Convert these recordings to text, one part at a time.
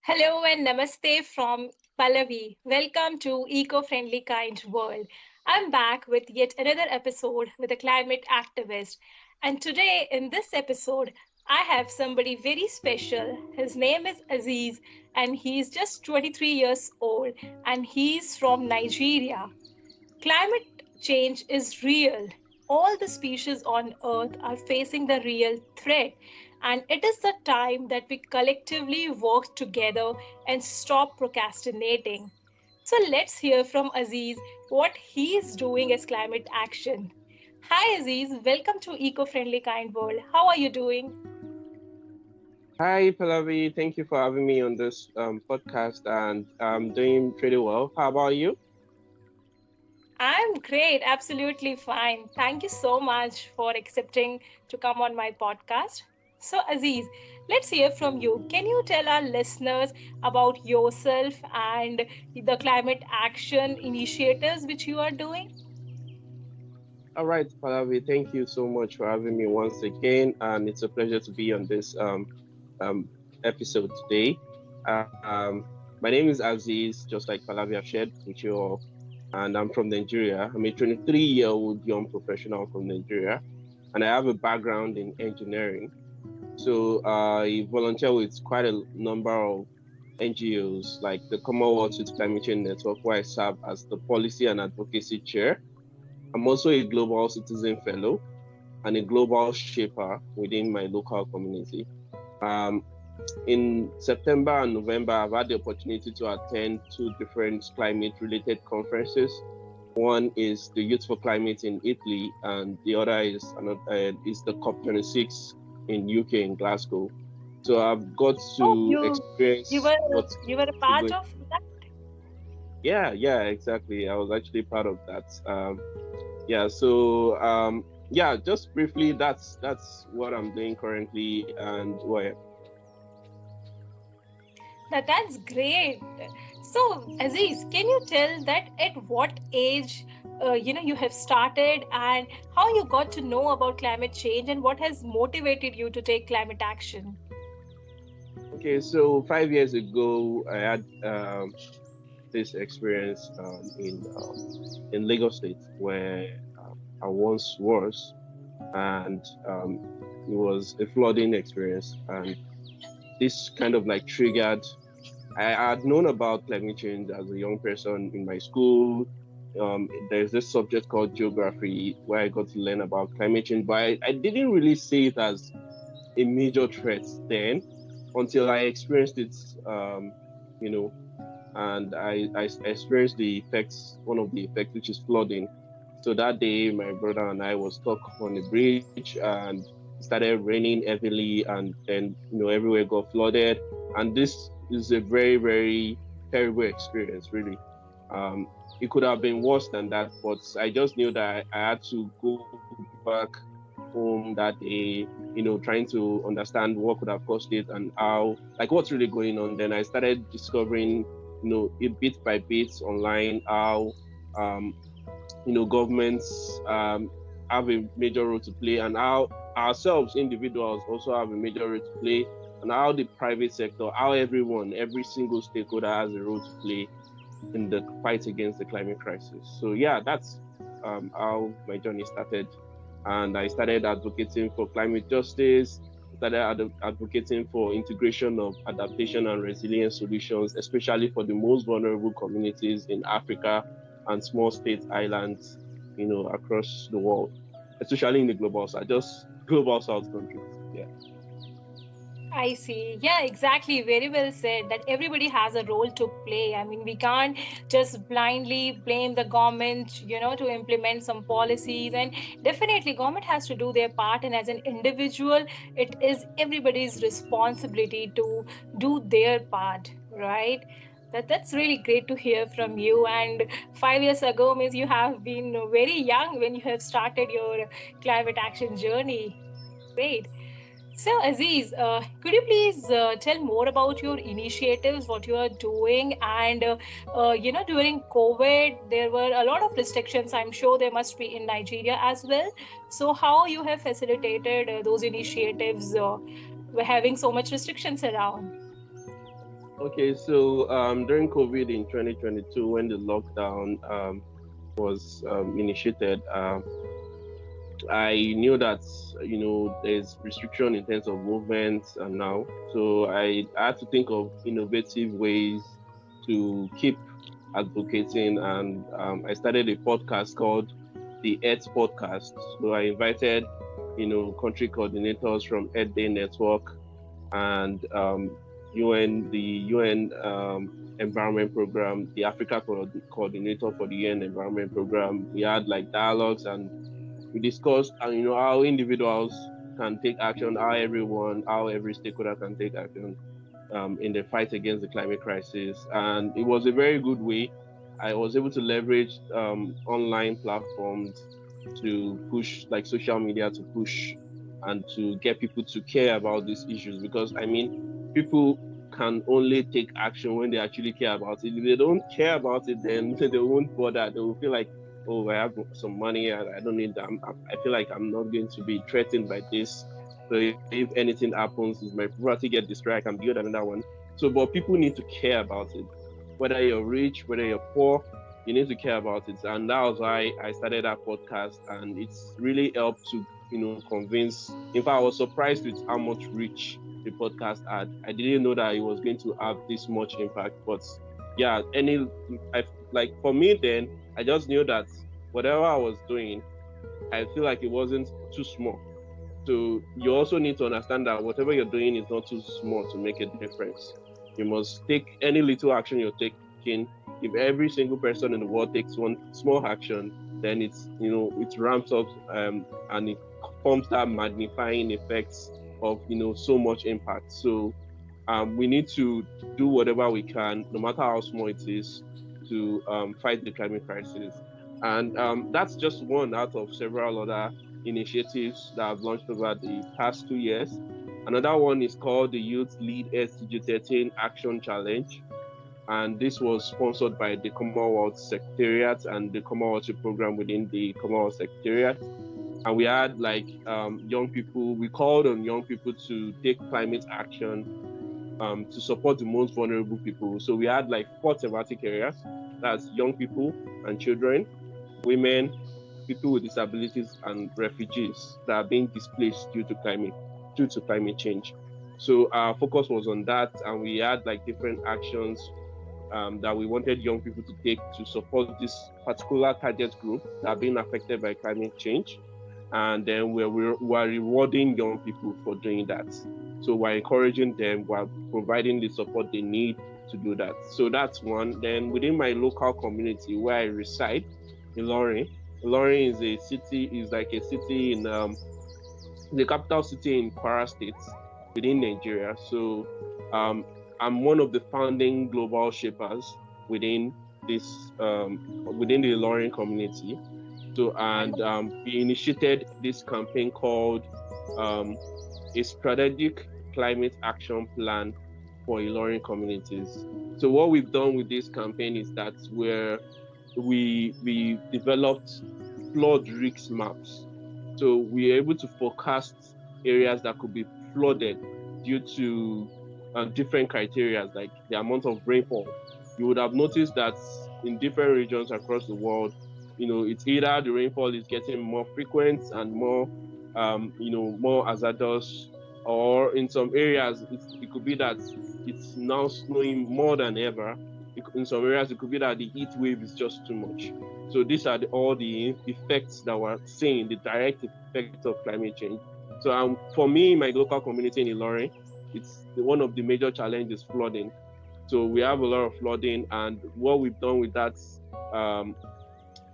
Hello and namaste from Pallavi. Welcome to Eco-Friendly Kind World. I'm back with yet another episode with a climate activist. And today in this episode, I have somebody very special. His name is Azeez and he's just 23 years old and he's from Nigeria. Climate change is real. All the species on Earth are facing the real threat, and it is the time that we collectively work together and stop procrastinating. So let's hear from Azeez what he is doing as climate action. Hi Azeez, welcome to Eco Friendly Kind World. How are you doing? Hi, Pallavi. Thank you for having me on this podcast, and I'm doing pretty well. How about you? I'm great, absolutely fine. Thank you so much for accepting to come on my podcast. So, Aziz, let's hear from you. Can you tell our listeners about yourself and the climate action initiatives which you are doing? All right, Pallavi. Thank you so much for having me once again, and it's a pleasure to be on this um, episode today. Um, my name is Aziz, just like Pallavi have shared with you all, and I'm from Nigeria. I'm a 23-year-old young professional from Nigeria, and I have a background in engineering. So I volunteer with quite a number of NGOs like the Commonwealth Youth Climate Change Network, where I serve as the Policy and Advocacy Chair. I'm also a Global Citizen Fellow and a Global Shaper within my local community. Um, in September and November, I've had the opportunity to attend two different climate-related conferences. One is the Youth for Climate in Italy, and the other is the COP26 in UK in Glasgow. So I've got Oh, to you experience were what's you were a actually part going. of that. Yeah, exactly. I was actually part of that. Yeah, so yeah, just briefly, that's what I'm doing currently, and where. That's great. So, Aziz, can you tell that at what age you have started and how you got to know about climate change and what has motivated you to take climate action? Okay, so 5 years ago, I had this experience in Lagos State where I once was, and it was a flooding experience, and this kind of like triggered. I had known about climate change as a young person in my school. There's this subject called geography where I got to learn about climate change, but I didn't really see it as a major threat then until I experienced it, you know, and I experienced the effects, one of the effects, which is flooding. So that day, my brother and I was stuck on the bridge, and it started raining heavily, and then everywhere got flooded. And this is a very very terrible experience, really. Um, it could have been worse than that, but I just knew that I had to go back home that day, trying to understand what could have caused it and how, like, what's really going on. Then I started discovering, it bit by bit online, how um, governments have a major role to play, and how ourselves individuals also have a major role to play, and how the private sector, how every single stakeholder has a role to play in the fight against the climate crisis. So yeah, that's how my journey started, and I started advocating for climate justice. Started advocating for integration of adaptation and resilience solutions, especially for the most vulnerable communities in Africa and small state islands, across the world, especially in the global south, just global south countries. Yeah. I see. Yeah, exactly. Very well said that everybody has a role to play. I mean, we can't just blindly blame the government, to implement some policies. And definitely, government has to do their part. And as an individual, it is everybody's responsibility to do their part, right? That's really great to hear from you. And 5 years ago means you have been very young when you have started your climate action journey. Great. So, Aziz, could you please tell more about your initiatives, what you are doing? And, during COVID, there were a lot of restrictions. I'm sure there must be in Nigeria as well. So, how you have facilitated those initiatives having so much restrictions around? Okay, so during COVID in 2022, when the lockdown was initiated, I knew that there's restriction in terms of movement and now, so I had to think of innovative ways to keep advocating, and I started a podcast called the Earth Podcast. So I invited country coordinators from Earth Day Network and the UN Environment Program, the Africa coordinator for the UN Environment Program. We had like dialogues and we discussed how individuals can take action, how every stakeholder can take action in the fight against the climate crisis. And it was a very good way. I was able to leverage online platforms to push, like social media, to push and to get people to care about these issues. Because I mean, people can only take action when they actually care about it. If they don't care about it, then they won't bother. They will feel like, oh, I have some money, I don't need that. I feel like I'm not going to be threatened by this. So if anything happens, if my property get destroyed, I can build another one. So, but people need to care about it. Whether you're rich, whether you're poor, you need to care about it. And that was why I started that podcast, and it's really helped to, convince. In fact, I was surprised with how much reach the podcast had. I didn't know that it was going to have this much impact. But yeah, like for me then, I just knew that whatever I was doing, I feel like it wasn't too small. So you also need to understand that whatever you're doing is not too small to make a difference. You must take any little action you're taking. If every single person in the world takes one small action, then it ramps up and it forms that magnifying effects of so much impact. So we need to do whatever we can, no matter how small it is, to fight the climate crisis. And that's just one out of several other initiatives that I've launched over the past 2 years. Another one is called the Youth Lead SDG 13 Action Challenge. And this was sponsored by the Commonwealth Secretariat and the Commonwealth program within the Commonwealth Secretariat. And we had like young people, we called on young people to take climate action to support the most vulnerable people. So we had like 4 thematic areas. That's young people and children, women, people with disabilities, and refugees that are being displaced due to climate change. So our focus was on that, and we had like different actions that we wanted young people to take to support this particular target group that are being affected by climate change. And then we're rewarding young people for doing that. So we're encouraging them, we're providing the support they need to do that. So that's one. Then within my local community where I reside, Ilorin, Ilorin is like a city in the capital city in Kwara State within Nigeria. So um, I'm one of the founding global shapers within within the Ilorin community. So and we initiated this campaign called um, a strategic climate action plan for Ilorin communities. So what we've done with this campaign is that we developed flood risk maps. So we are able to forecast areas that could be flooded due to different criteria, like the amount of rainfall. You would have noticed that in different regions across the world, it's either the rainfall is getting more frequent and more hazardous, or in some areas it could be that it's now snowing more than ever. In some areas, it could be that the heat wave is just too much. So these are all the effects that we're seeing, the direct effects of climate change. So for me, my local community in Ilorin, it's one of the major challenges flooding. So we have a lot of flooding, and what we've done with that um,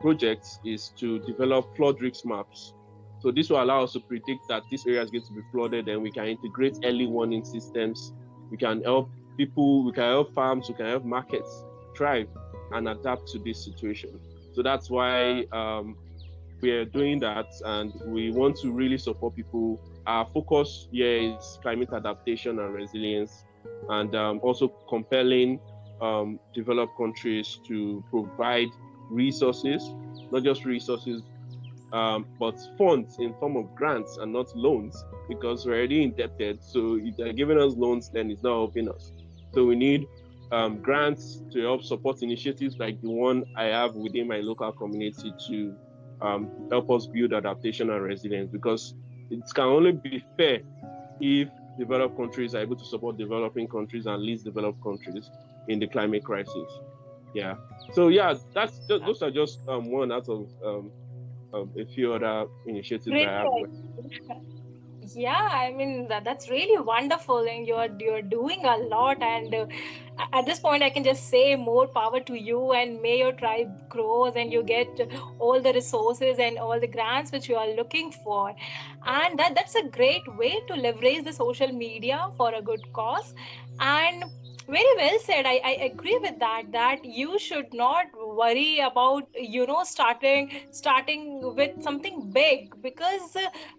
project is to develop flood risk maps. So this will allow us to predict that this area is going to be flooded, and we can integrate early warning systems. We can help people, we can help farms, we can help markets thrive and adapt to this situation. So that's why we are doing that, and we want to really support people. Our focus here is climate adaptation and resilience, and also compelling developed countries to provide resources, not just resources, but funds in form of grants and not loans, because we're already indebted. So if they're giving us loans, then it's not helping us. So we need grants to help support initiatives like the one I have within my local community to help us build adaptation and resilience, because it can only be fair if developed countries are able to support developing countries and least developed countries in the climate crisis. Yeah. So yeah, those are just one out of a few other initiatives Great. I have. Yeah, I mean that's really wonderful, and you're doing a lot. And at this point, I can just say more power to you, and may your tribe grows, and you get all the resources and all the grants which you are looking for. And that's a great way to leverage the social media for a good cause. And very well said. I agree with that. That you should not worry about starting with something big, because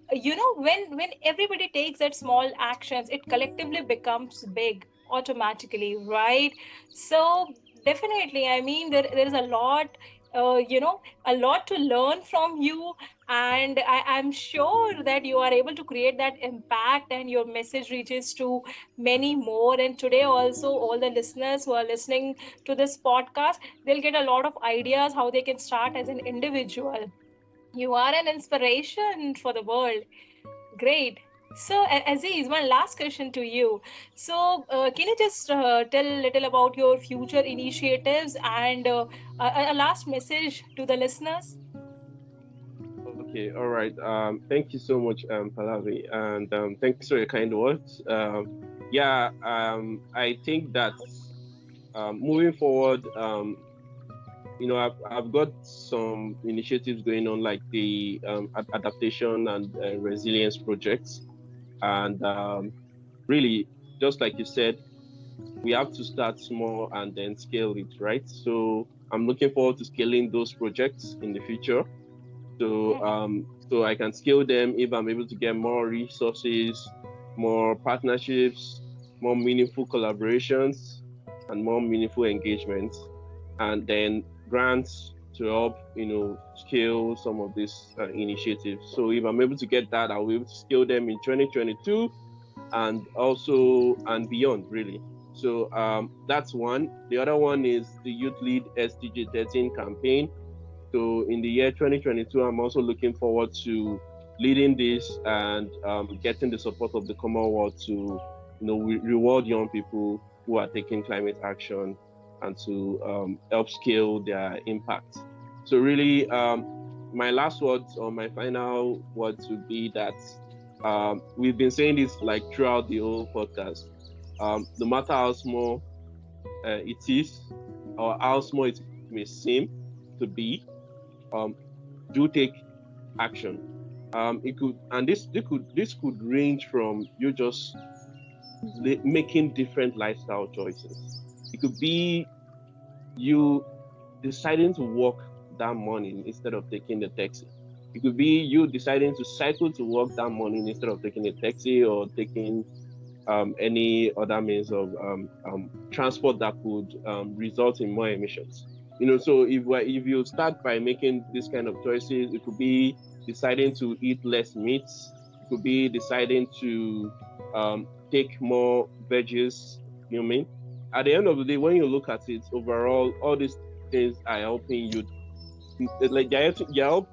when everybody takes that small actions, it collectively becomes big automatically, right? So definitely, I mean, there is a lot, a lot to learn from you. And I'm sure that you are able to create that impact, and your message reaches to many more. And today also, all the listeners who are listening to this podcast, they'll get a lot of ideas how they can start as an individual. You are an inspiration for the world. Great. So, Aziz, one last question to you. So, can you just tell a little about your future initiatives and a last message to the listeners? Okay, all right. Thank you so much, Pallavi, and thanks for your kind words. Yeah, I think that moving forward, I've got some initiatives going on, like the adaptation and resilience projects, and really, just like you said, we have to start small and then scale it, right? So I'm looking forward to scaling those projects in the future. So I can scale them if I'm able to get more resources, more partnerships, more meaningful collaborations, and more meaningful engagements, and then grants to help scale some of these initiatives. So if I'm able to get that, I'll be able to scale them in 2022 and also and beyond, really. So that's one. The other one is the Youth Lead SDG 13 campaign. So in the year 2022, I'm also looking forward to leading this and getting the support of the Commonwealth to, reward young people who are taking climate action and to help scale their impact. So really, my last words or my final words would be that we've been saying this like throughout the whole podcast. No matter how small it is or how small it may seem to be, um, do take action. It could, and this could range from you just making different lifestyle choices. It could be you deciding to walk that morning instead of taking the taxi. It could be you deciding to cycle to work that morning instead of taking a taxi or taking any other means of transport that could result in more emissions. So if you start by making this kind of choices, it could be deciding to eat less meats. It could be deciding to take more veggies. You know what I mean? At the end of the day, when you look at it overall, all these things are helping you, like they're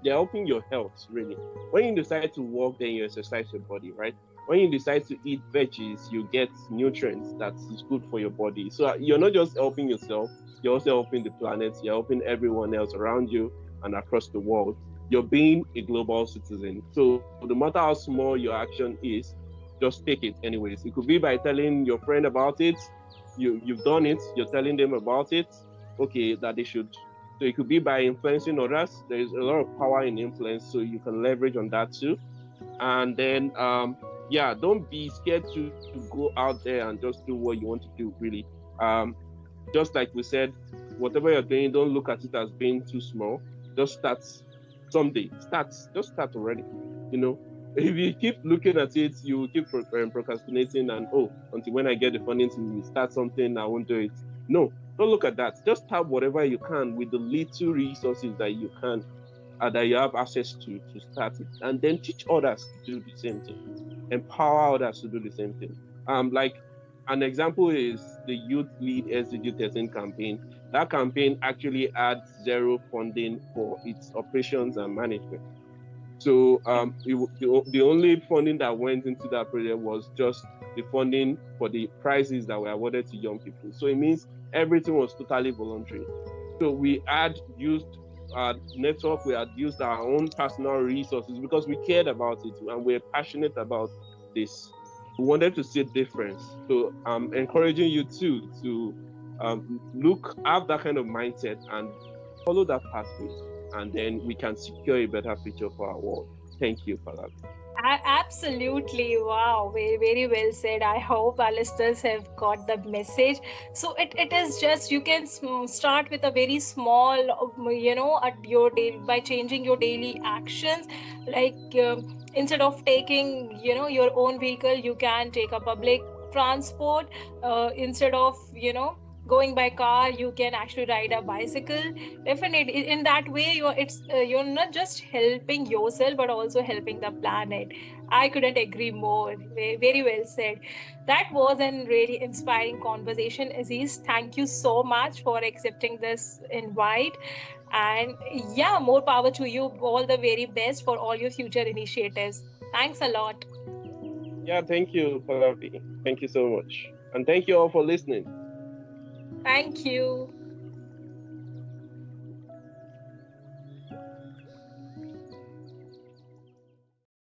helping your health, really. When you decide to walk, then you exercise your body, right? When you decide to eat veggies, you get nutrients that is good for your body. So you're not just helping yourself, you're also helping the planet, you're helping everyone else around you and across the world. You're being a global citizen. So no matter how small your action is, just take it anyways. It could be by telling your friend about it. You've done it, you're telling them about it, okay, that they should. So it could be by influencing others. There is a lot of power in influence, so you can leverage on that too. And then yeah, don't be scared to go out there and just do what you want to do, really. um just like we said, whatever you're doing, don't look at it as being too small. Just start someday. Just start already. you know if you keep looking at it, you will keep procrastinating, and oh, until when I get the funding to start something, I won't do it. No, don't look at that. Just have whatever you can with the little resources that you can, that you have access to start it, and then teach others to do the same thing. Empower others to do the same thing. Like An example is the Youth Lead SDG 13 campaign. That campaign actually had zero funding for its operations and management. So the only funding that went into that project was just the funding for the prizes that were awarded to young people. So it means everything was totally voluntary. So we had used our network, we had used our own personal resources because we cared about it and we're passionate about this. We wanted to see a difference. So I'm encouraging you too to have that kind of mindset and follow that pathway, and then we can secure a better future for our world. Thank you, Pallavi. Absolutely. Wow. Very, very well said. I hope our listeners have got the message. So it is just you can start with a very small, at your day by changing your daily actions. Like instead of taking, your own vehicle, you can take a public transport. Instead of, going by car, you can actually ride a bicycle. Definitely, in that way, you're not just helping yourself but also helping the planet. I couldn't agree more. Very well said. That was a really inspiring conversation, Aziz. Thank you so much for accepting this invite. And yeah, more power to you. All the very best for all your future initiatives. Thanks a lot. Yeah, thank you, Pallavi. Thank you so much. And thank you all for listening. Thank you.